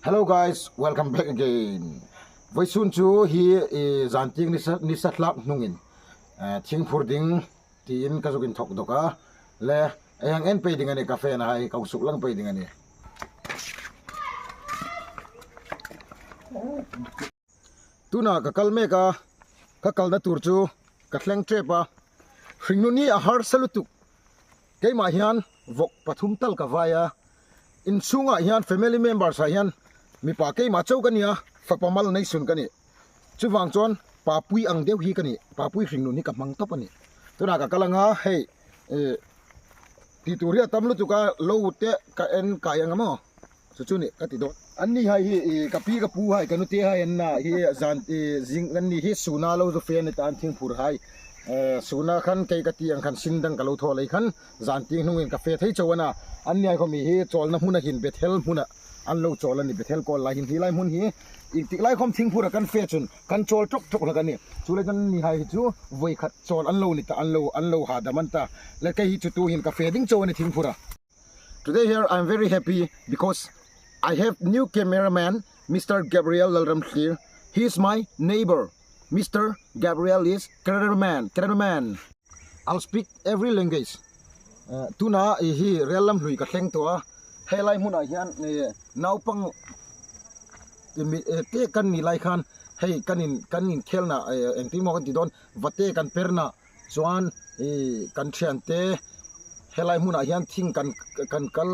Hello guys, welcome back again. Voi sun chu hi zanting ni satlak nungin. Thing phur ding tin ka zokin thok doka le ayang en pe ding ani cafe na hai kau suk lang pe ding ani. Tuna ka kalme ka kalna tur chu ka thleng trepa hringnu ni a har salutuk. Kei ma hian vok pathum tal ka vaya in sunga hian family members hian mi pa ke ma chau kania fakpamal nei sun kani chuwang chon papui ang deu hi kani papui hringnu ni ka mang top ani tuna ka kalanga hey ti turia tamlu tu ka lo te ka en ka yang mo chu chu ni ka ti do anni hai hi ka pi ka pu hai kanu te hai en na hi zan jing an ni hi suna lo zo fe ni tan thing phur hai suna khan kai ka ti ang khan sindang ka lo tho lai khan zan ti hnungin ka fe thei chawana anni ai ko mi hi chol na huna hin bethel huna an lo chol ani bethel ko la hin hi lai mun hi ik tik lai khom thing phura kan fe chun kan chol tok tok la kan ni chule kan ni hai chu voi khat chol an lo ni ta an lo ha da man ta le kai hi chu tu hin ka fe ding chaw ani thing phura. Today here I'm very happy because I have new cameraman Mr. Gabriel Lalram here. He is my neighbor. Mr. Gabriel is cameraman. I'll speak every language. Tuna hi relam hlui ka thleng to a helai mun a hian naupang te kan ni lai khan hei kanin khelna engti mo kan ti don vate kan perna chuan kan thian te helai mun a hian thing kan kal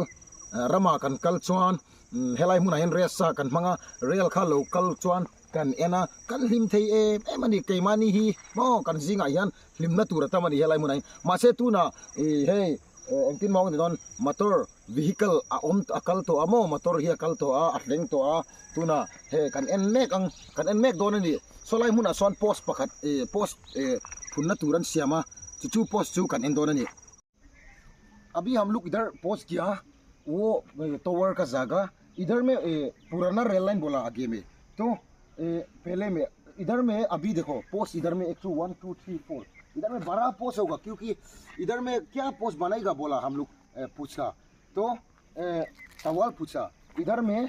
rama kan kal chuan helai mun a hian resa kan manga real kha local chuan kan ena kan lim thei mani ke mani hi mo kan zinga hian limna tura tamani helai mun ai ma se tuna hei engtin mo kan ti don motor vehicle a akal to amo motor hi akal to a atleng to a tuna he kan en mek don ani solai mun a son post pakhat post phunna turan siama chu post chu kan en don ani अभी हम लोग इधर पोस्ट किया वो टावर का जगह इधर में पुराना रेल लाइन बोला आगे में तो पहले में इधर में अभी देखो पोस्ट इधर में 1 2 1 2 3 4 इधर में बड़ा पोस्ट होगा क्योंकि इधर में क्या पोस्ट बनेगा बोला हम लोग पूछा तो सवाल पूछा इधर में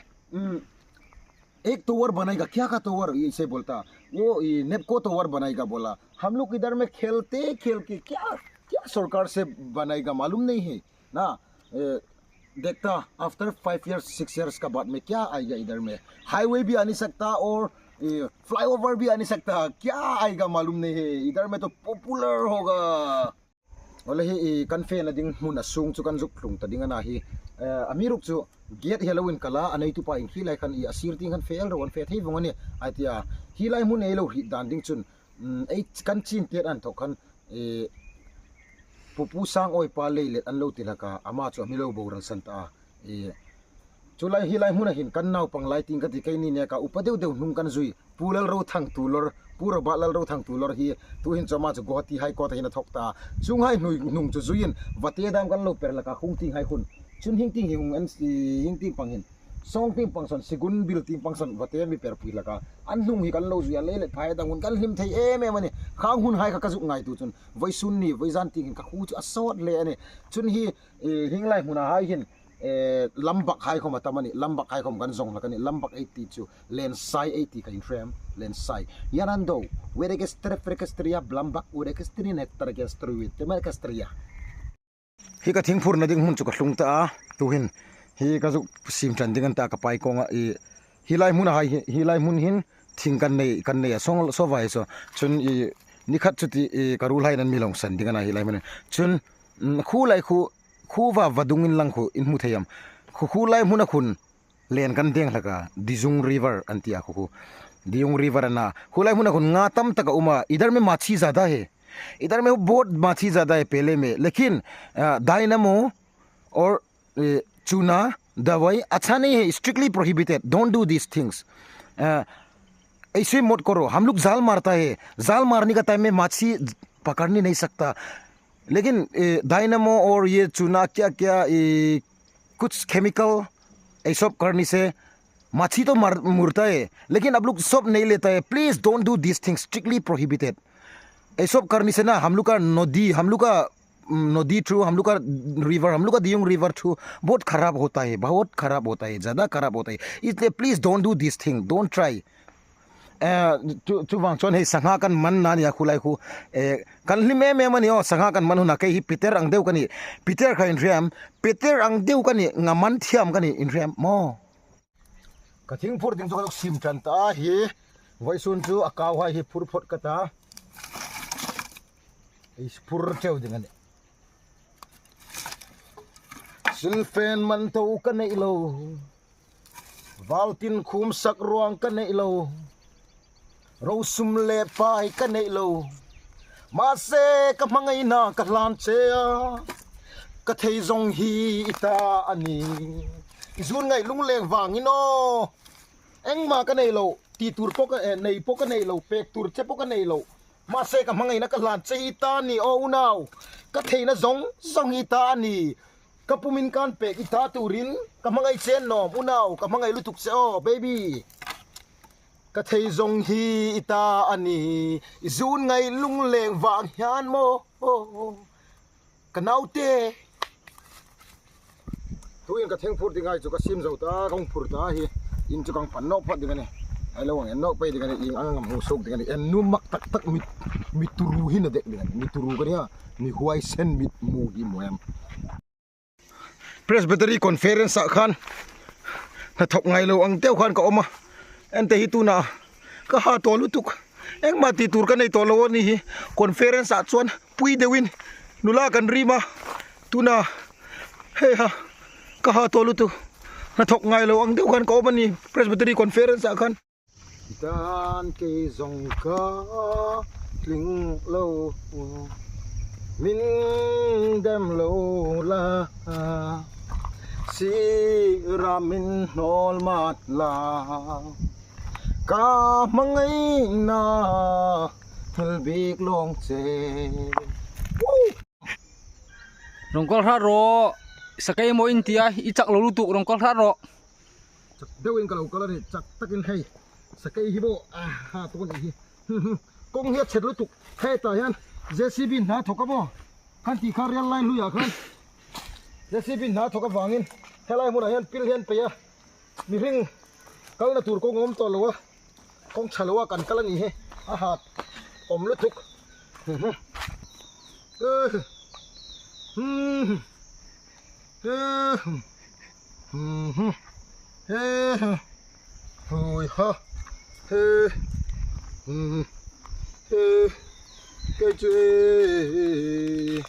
एक टावर बनेगा क्या का टावर ऐसे बोलता वो नेपको टावर बनेगा बोला हम लोग इधर में खेल के क्या सरकार से बनेगा मालूम नहीं है ना देखता आफ्टर 5 इयर्स 6 इयर्स का बाद में क्या आएगा इधर में हाईवे भी आ नहीं सकता और फ्लाईओवर भी आ नहीं सकता क्या आएगा मालूम नहीं है इधर में तो पॉपुलर होगा wala hi kanfe na ding huna sung chu kan juk thlung ta dinga na hi amiruk chu get helowin kala anei tu pa in hi lai khan I asir ting kan fel ron fe thei wongani atia hi lai mun ei lo hi dan ding chun ei kan chin tet an thok khan pupu sang oi pa leilet an lo tilaka ama chu mi lo boral santa chulai hi lai mun hin kan naw pang lai ting ka ti kai ni ne ka upadeu deu nung kan zui pulal ro thang tulor pura balal ro thang tulor hi tu hin chama chu gohati hai ko ta hin thokta chung hai nung chu zuin vate dam kan lo per la ka khung ting hai khun chun hing ting hing an hing ting pang hin song ting pang son sigun bil ting pang son vate mi per pui la ka an nung hi kan lo zu ya le phai da ngun kan him thei me mani khang hun hai ka ka zu ngai tu chun voi sun ni voi jan ting ka khu chu asot le ani chun hi hing lai huna hai hin lambak hai khom atamani lambak hai khom kan zong la kan lambak 80 chu len sai 80 ka in frame len sai yanando wede ke stria blambak wede ke stri nektar ke struit te ma ke stria hi ka thing phur na ding hun chu ka hlung ta tu hin hi ka zu sim than ding an ta ka pai konga hi lai mun hai hi lai mun hin thing kan nei song so vai so chun ni khat chu ti karul hai nan milong san ding na hi lai mun chun khu lai khu wa vadungin lang khu in mu thayam khu lai mun khun len kan deng laka dijung river antia khu diung river na khu lai mun khun nga tam taka uma इधर में माछी ज्यादा है इधर में बहुत माछी ज्यादा है पहले में लेकिन डायनामो और चूना दवाई अच्छा नहीं है strictly prohibited don't do this things ऐसे मत करो हम लोग जाल मारता है जाल मारने का टाइम में माछी पकड़ने नहीं सकता लेकिन डायनामो और ये चूना क्या कुछ केमिकल ये सब करने से माछी तो मरता है लेकिन अब लोग सब नहीं लेता है please don't do this things strictly prohibited ये सब करने से ना हम लोग का नदी हम लोग का नदी थ्रू हम लोग का रिवर हम लोग का दियोंग रिवर थ्रू बहुत खराब होता है ज़्यादा खराब होता है इसलिए please don't do this thing don't try chu wang chon hei sangha kan man na nia khulai khu kan li me man yo sangha kan man hu na kai hi peter ang deu kani peter kha in riam peter ang deu kani ngaman thiam kani in riam mo ka thing phur ding so sim tran ta hi vaisun chu akaw hai hi phur phot kata is phur cheu ding ani silfen man to kan nei lo valtin khum sak ruang kan nei lo rau sum le pai ka nei lo ma se ka mangai na ka lan che ka thei zong hi ita ani izun ngai lung leng wang ino eng ma ka nei lo ti tur pok nei pok nei lo pek tur che pok nei lo ma se ka mangai na ka lan che ita ni o unaw ka thei na zong ita ani ka pumin kan pek ita turin ka mangai chen no unaw ka mangai lutuk se o baby ka thei zong hi ita ani izun ngai lung leng wang hian mo ka naute tuin ka theng phur dingai chu ka sim zo ta kong phur ta hi in chu kang pan nok phat dingane ai lo wang en nok pe dingane ing angam hu sok dingane en nu mak tak mit turu hin na dek dingane mit turu ka ria mi huai sen mit mu hi moem presbytery conference khan na thok ngai lo ang teu khan ka oma ente hi tuna ka ha to lutuk eng ma ti tur ka nei to lo ni hi conference a chuan pui dewin nula kan rima tuna he ha ka ha to lutuk na thok ngai lo ang deu khan ko mani presbytery conference a khan dan ke zong ka kling lo min dem lo la si ramin nol mat la ka mangai na helbik long che rongkol haro sakai mo intia ichak lo lutuk rongkol haro chak dewin kalau ni chak takin hei sakai hibo ha to ni kong hiat chet lutuk he ta yan jcb na thokabo kan ti khar yan line lu ya khan jcb na thoka wangin helai mu na yan pil hen pe ya mi ring kal na tur ko ngom to lo kong chhalwa kan kala ni he a hat om lutuk hui ha cái chuyện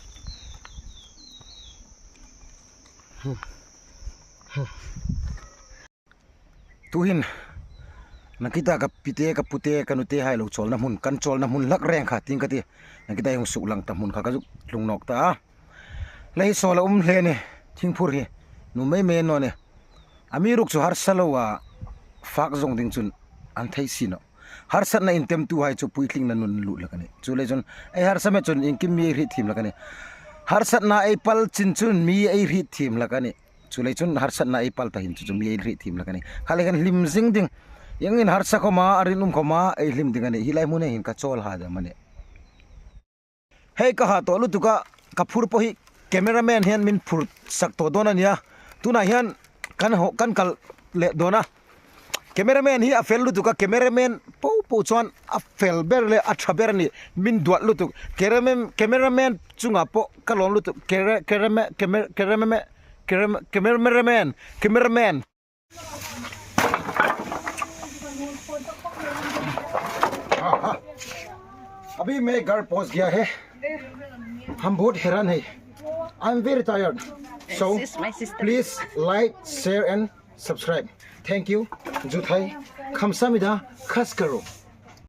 tuhin nakita ka pite ka pute kanute hai lo chol na mun kan chol na mun lak reng kha ting ka ti nakita yung su lang ta mun kha ka lung nok ta lai so la hle ne thing phur hi nu mai me no ne amiruk chu har salowa fak zong ding chun an thai sino har sat na intem tu hai chu puitling na nun lu lakani chu le chun ai har same chun inkim mi ri thim lakani har sat na ai pal chin chun mi ai ri thim lakani chu le chun har sat na ai pal ta hin chu mi ai ri thim lakani khale kan lim jing ding yang in har sa ko ma arinum ko ma ai lim ding ani hilai mu ne hin ka chol ha da mane hei ka ha to lu tu ka phur po hi cameraman hian min phur sak to don ania tuna hian kan kal le dona cameraman hi a fel lu tu ka cameraman po chuan a fel ber le a thaber ni min duat lu tu cameraman chunga po kalon lu tu cameraman अभी मैं घर पहुंच गया है हम बहुत हैरान है I am very tired so please like share and subscribe thank you जुथाई खमसामिदा खस करो